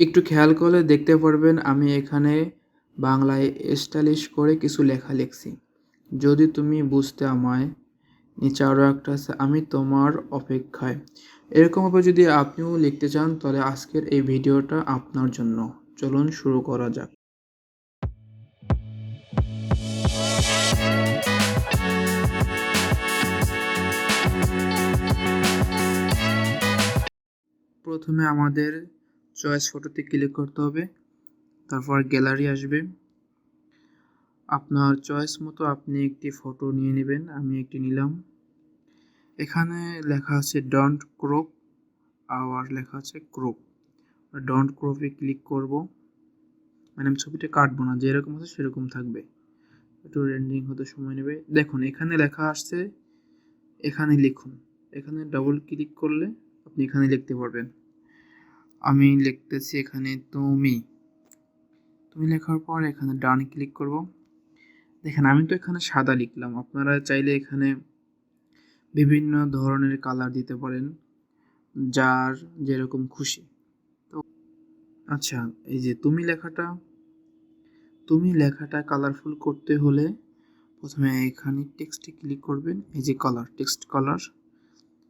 একটু খেয়াল করলে দেখতে পারবেন আমি এখানে বাংলায় স্টাইলিশ করে কিছু লেখা লিখছি। যদি তুমি বুঝতে আমায়, নিচে আরও একটা আছে, আমি তোমার অপেক্ষায়। এরকমভাবে যদি আপনিও লিখতে চান তাহলে আজকের এই ভিডিওটা আপনার জন্য। চলুন শুরু করা যাক। প্রথমে আমাদের চয়েস ফটোতে ক্লিক করতে হবে, তারপর গ্যালারি আসবে। আপনার চয়েস মতো আপনি একটি ফটো নিয়ে নেবেন। আমি একটি নিলাম। এখানে লেখা আছে ডোন্ট ক্রপ, আবার লেখা আছে ক্রপ। ডোন্ট ক্রপে ক্লিক করব, মানে আমি ছবিটা কাটবো না, যেরকম আছে সেরকম থাকবে। একটু রেন্ডারিং হতে সময় নেবে। দেখুন এখানে লেখা আসছে, এখানে লিখুন। এখানে ডাবল ক্লিক করলে আপনি এখানে লিখতে পারবেন। আমি লিখতেছি এখানে তুমি। তুমি লেখার পর এখানে ডান ক্লিক করব। দেখেন আমি তো এখানে সাদা লিখলাম, আপনারা চাইলে এখানে বিভিন্ন ধরনের কালার দিতে পারেন, যার যেরকম খুশি। তো আচ্ছা, এই যে তুমি লেখাটা কালারফুল করতে হলে প্রথমে এখানে টেক্সটে ক্লিক করবেন। এই যে কালার, টেক্সট কালার,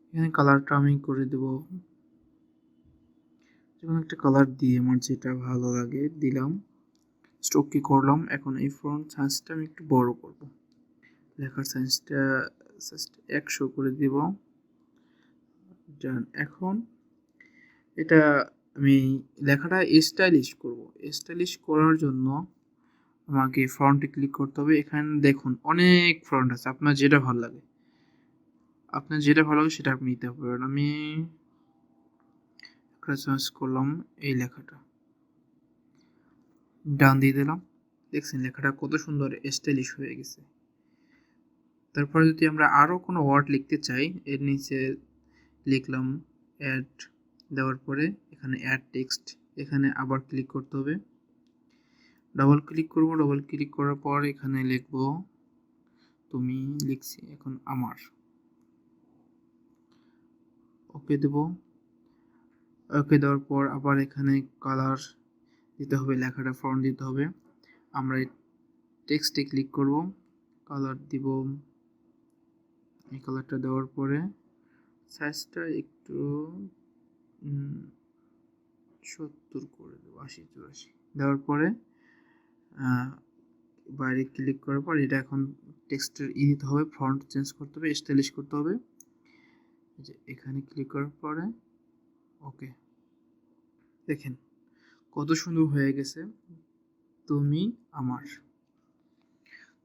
এখানে কালারটা আমি করে দেব যেমন একটা কালার দিয়ে আমার যেটা ভালো লাগে দিলাম। স্ট্রোক কি করলাম। এখন এই ফন্ট সাইজটা আমি একটু বড় করব, লেখার সাইজটা 100 করে দিব। ডান। এখন এটা আমি লেখাটা স্টাইলিশ করব। স্টাইলিশ করার জন্য আমাকে ফন্টে ক্লিক করতে হবে। এখানে দেখুন অনেক ফন্ট আছে, আপনার যেটা ভালো লাগে সেটা আপনি নিতে পারেন। আমি একটা চয়েস করলাম, এই লেখাটা ডান দিয়ে দিলাম। দেখছেন লেখাটা কত সুন্দর স্টাইলিশ হয়ে গেছে। তারপরে যদি আমরা আরও কোনো ওয়ার্ড লিখতে চাই, এর নিচে লিখলাম অ্যাড, দেওয়ার পরে এখানে অ্যাড টেক্সট, এখানে আবার ক্লিক করতে হবে। ডাবল ক্লিক করব, ডাবল ক্লিক করার পর এখানে লিখব তুমি, লিখছি এখন আমার। ওকে দেব। ওকে দেওয়ার পর আবার এখানে কালার দিতে হবে, লেখাটা ফন্ট দিতে হবে। আমরা টেক্সটে ক্লিক করব, কালার দিব। এই কালারটা দেওয়ার পরে সাইজটা একটু 70 করে দেবো, 80 84 দেওয়ার পরে বাইরে ক্লিক করার পর এটা এখন টেক্সটের দিতে হবে, ফন্ট চেঞ্জ করতে হবে, স্টাইলিশ করতে হবে। যে এখানে ক্লিক করার পরে ওকে, দেখেন কত সুন্দর হয়ে গেছে তুমি আমার।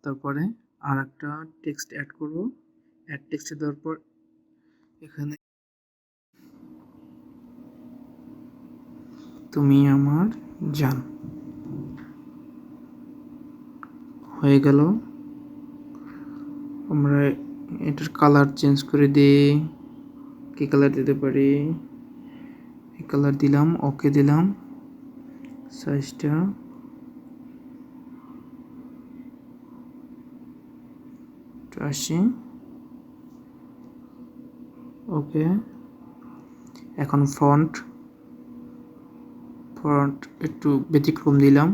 তারপরে আর একটা টেক্সট অ্যাড করব। অ্যাড টেক্সটে দেওয়ার পর এখানে তুমি আমার জান হয়ে গেল। আমরা এটার কালার চেঞ্জ করে দিই, কি কালার দিতে পারি, এই কালার দিলাম। ওকে দিলাম। সাইজটা 80। ওকে। এখন ফন্ট একটু ব্যতিক্রম দিলাম।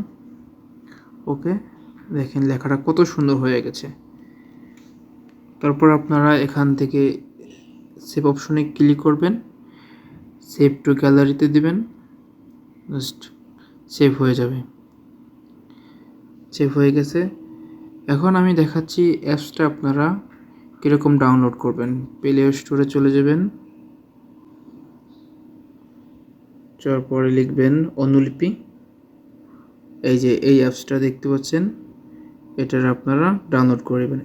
ওকে, দেখেন লেখাটা কত সুন্দর হয়ে গেছে। তারপর আপনারা এখান থেকে সেভ অপশনে ক্লিক করবেন, সেভ টু গ্যালারিতে দিবেন, জাস্ট সেভ হয়ে যাবে। সেভ হয়ে গেছে। এখন আমি দেখাচ্ছি অ্যাপসটা আপনারা কীরকম ডাউনলোড করবেন। প্লে স্টোরে চলে যাবেন, যাওয়ার পরে লিখবেন অনুলিপি। এই যে এই অ্যাপসটা দেখতে পাচ্ছেন, এটার আপনারা ডাউনলোড করে নেবেন।